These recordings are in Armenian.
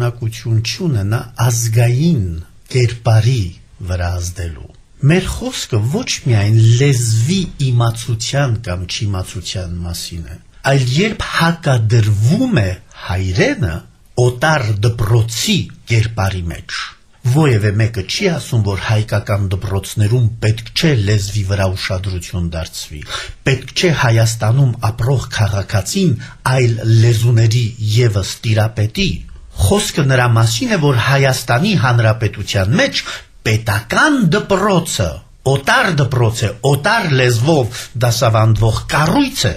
Նակություն չունենա ազգային կերպարի վրա ազդելու։ Մեր խոսքը ոչ միայն լեզվի իմացության կամ չիմացության մասին է, այլ երբ հակադրվում է հայրենը օտար դպրոցի կերպարի մեջ, որևէ մեկը չի ասում, որ հայկական դպրոցներում պետք չէ լեզվի վրա ուշադրություն դարձվի, պետք չէ Հայաստանում ապրող քաղաքացին այլ լեզուների ևս տիրապետի։ Խոսքը նրա մասին է, որ Հայաստանի Հանրապետության մեջ պետական դպրոցը, օտար դպրոց է, օտար լեզվով դասավանդվող կառույց է։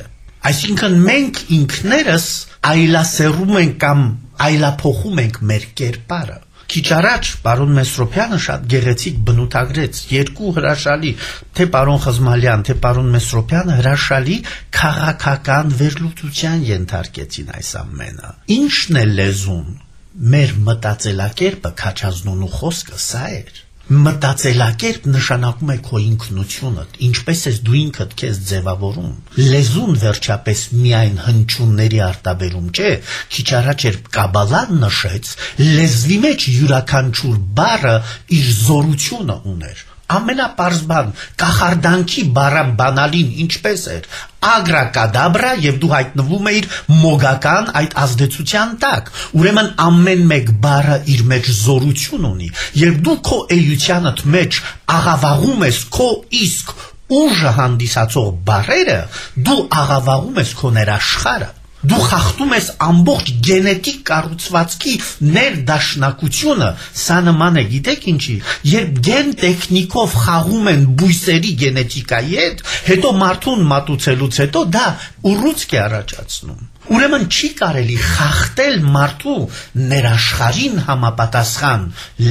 Այսինքն մենք ինքներս այլասերում ենք կամ այլափոխում ենք մեր կերպարը։ Քիչ առաջ պարոն Մեսրոպյանը շատ գեղեցիկ բնութագրեց երկու հրաշալի, թե պարոն Խզմալյան, թե պարոն Մեսրոպյանը հրաշալի քաղաքական վերլուծության ենթարկեցին այս ամենը։ Ինչն է լեզուն։ Մեր մտածելակերպը քաչազնունու խոսքը սա էր։ Մտածելակերպ նշանակում է քո ինքնությունդ, ինչպես ես դու ինքդ քեզ ձևավորում։ Լեզուն վերջապես միայն հնչյունների արտաբերում չէ, քիչ առաջ էր Կաբալան նշեց, լեզվի մեջ յուրաքանչյուր բառը իր զորությունը ուներ։ Ամենապարզ բան, կախարդանքի բանալին ինչպես էր, ագրակադաբրա եւ դու հայտնվում էիր մոգական այդ ազդեցության տակ, ուրեմն ամեն մեկ բառը իր մեջ զորություն ունի, երբ դու քո էությունդ մեջ աղավաղում ես քո իսկ ուժը հանդիսացող բառերը, դու աղավաղում ես քո ներաշխարը, դու խախտում ես ամբողջ գենետիկ կառուցվածքի ներդաշնակությունը, սա նման է, գիտեք ինչի, երբ գեն տեխնիկով խաղում են բույսերի գենետիկայի հետ, հետո մարդուն մատուցելուց հետո դա ուռուցք է առաջացնում։ Ուրեմն չի կարելի խախտել մարդու ներաշխարին համապատասխան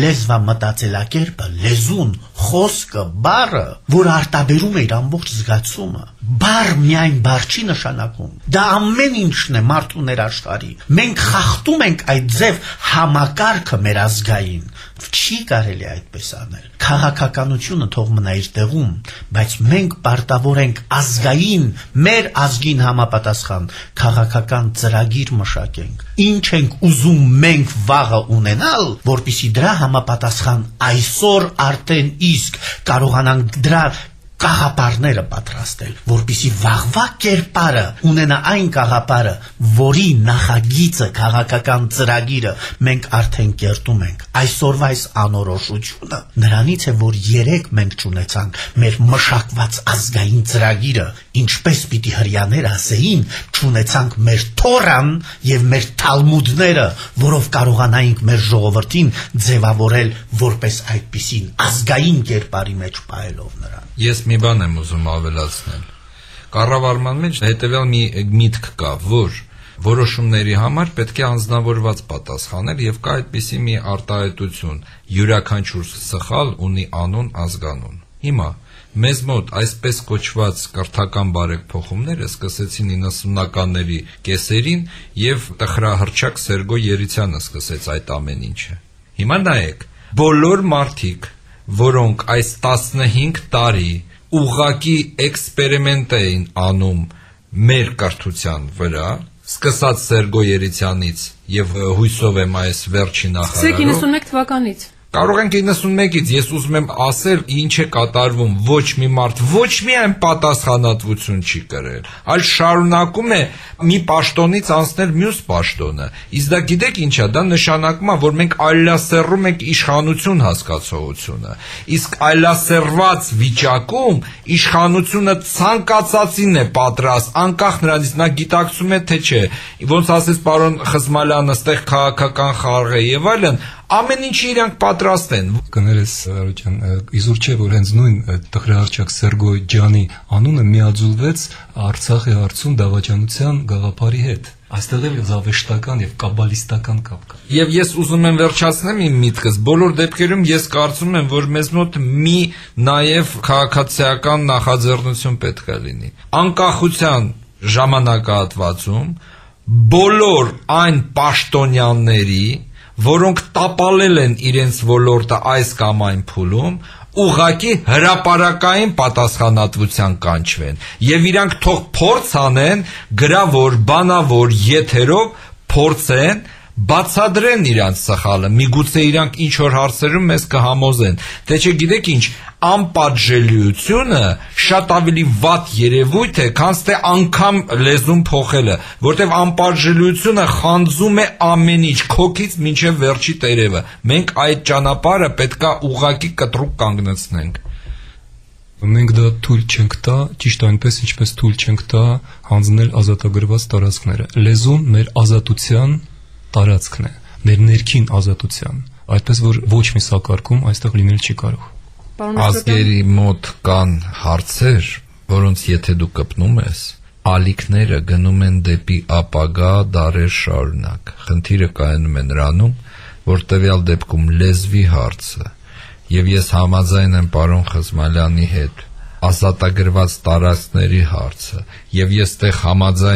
լեզվամտածելակերպը, լեզուն, խոսքը, բառը, որ արտաբերում է իր ամբողջ զգացումը։ Բառ միայն բառ չի նշանակում։ Դա ամեն ինչն է մարդու ներաշխարի։ Մենք խախտում ենք այդ ձև համակարգը մեր ազգային։ Չի կարելի այդպես անել։ Քաղաքականությունը թող մնա իր տեղում, բայց մենք պարտավոր ենք ազգային, մեր ազգին համապատասխան քաղաքական ծրագիր մշակենք։ Ինչ ենք ուզում մենք վաղը ունենալ, որպեսզի դրա համապատասխան այսօր արդեն իսկ կարողանանք դրա կաղապարները պատրաստել, որպեսզի վաղվա կերպարը ունենա այն կաղապարը, որի նախագիծը, քաղաքական ծրագիրը մենք արդեն կերտում ենք։ Այսօրվա այս անորոշությունը նրանից է, որ երեք մենք չունեցանք մեր մշակված ազգային ծրագիրը, ինչպես պիտի հրյաներ ասեին, չունեցանք մեր Թորան եւ մեր Թալմուդները, որով կարողանայինք մեր ժողովրդին ձևավորել որպես այդպիսին ազգային կերպարի մեջ պահելով նրան։ Ես մի բան եմ ուզում ավելացնել։ Կառավարման մեջ հետևյալ մի միտք կա, որ որոշումների համար պետք է անձնավորված պատասխանել եւ կա այդպիսի մի արտահայտություն՝ յուրաքանչյուր սխալ ունի անուն, ազգանուն։ Հիմա մեզ մոտ այսպես կոչված կրթական բարեփոխումները սկսեցին 90-ականների կեսերին եւ տխրահռչակ Սերգո Երիցյանը սկսեց այդ ամեն ինչը։ Հիմա նայեք, բոլոր մարդիկ, որոնք այս 15 տարի ուղղակի էքսպերիմենտ էին անում մեր կրթության վրա, սկսած Սերգո Երիցյանից եւ հույսով եմ այս վերջի նախարարով։ 91 թվականից։ Կարող ենք 91-ից, ես ուզում եմ ասել ինչ է կատարվում, ոչ մի մարդ ոչ միայն պատասխանատվություն չի կրել, այլ շարունակում է մի պաշտոնից անցնել մյուս պաշտոնը։ Իսկ դա գիտեք ինչ է, դա նշանակում է, որ մենք այլասերում ենք իշխանություն հասկացողությունը։ Իսկ այլասերված վիճակում իշխանությունը ցանկացածին է պատրաստ, անկախ նրանից նա գիտակցում է թե չէ։ Ոնց ասեց պարոն Խզմալյանը, ստեղ քաղաքական խաղ է եւ այլն, ամեն ինչի իրանք պատրաստ են։ Կներես Արոջան, իզուր չէ, որ հենց նույն տխրահռչակ Սերգո ջանի անունը միաձուլվեց Արցախի հարցում դավաճանության գաղափարի հետ։ Այստեղ էլ զավեշտական եւ կաբալիստական կապ կա։ Եվ ես ուզում եմ վերջացնեմ իմ միտքս։ Բոլոր դեպքերում ես կարծում եմ, որ մեզ մոտ մի նաեւ քաղաքացիական նախաձեռնություն պետք է լինի։ Անկախության ժամանակահատվածում բոլոր այն պաշտոնյաների, որոնք տապալել են իրենց ոլորտը այս կամ այն փուլում, ուղղակի հրապարակային պատասխանատվության կանչվեն եւ իրանք թող փորձ անեն գրավոր, բանավոր եթերով փորձեն բացադրեն իրանց սխալը, միգուցե իրանք ինչ որ հարցերում մեզ կհամոզեն, թե չէ գիտեք ինչ, անպատժելիությունը շատ ավելի վատ երևույթ է, քան թե անգամ լեզուն փոխելը, որտեղ անպատժելիությունը խանձում է ամեն ինչ, քոքից մինչև վերջի տերևը, մենք այդ ճանապարհը պետքա ուղղակի կտրուկ կանգնեցնենք։ Մենք դա թույլ չենք տա, ճիշտ այնպես ինչպես թույլ չենք տա հանձնել ազատագրված տարածքները։ Լեզուն մեր ազատության տարածքն է, մեր ներքին ազատության, այդպես որ ոչ մի սակարկում այստեղ լինել չի կարող։ Ազգերի մոտ կան հարցեր, որոնց եթե դու կպնում ես, ալիքները գնում են դեպի ապագա դարեր շարունակ։ Խնդիրը կայանում է նրանում, որ տվյալ դեպքում լեզվի հարցը, եւ ես համաձայն եմ պարոն Խզմալյանի հետ, ազատագրված տարածքների հարցը, եւ ես տեղ համաձայն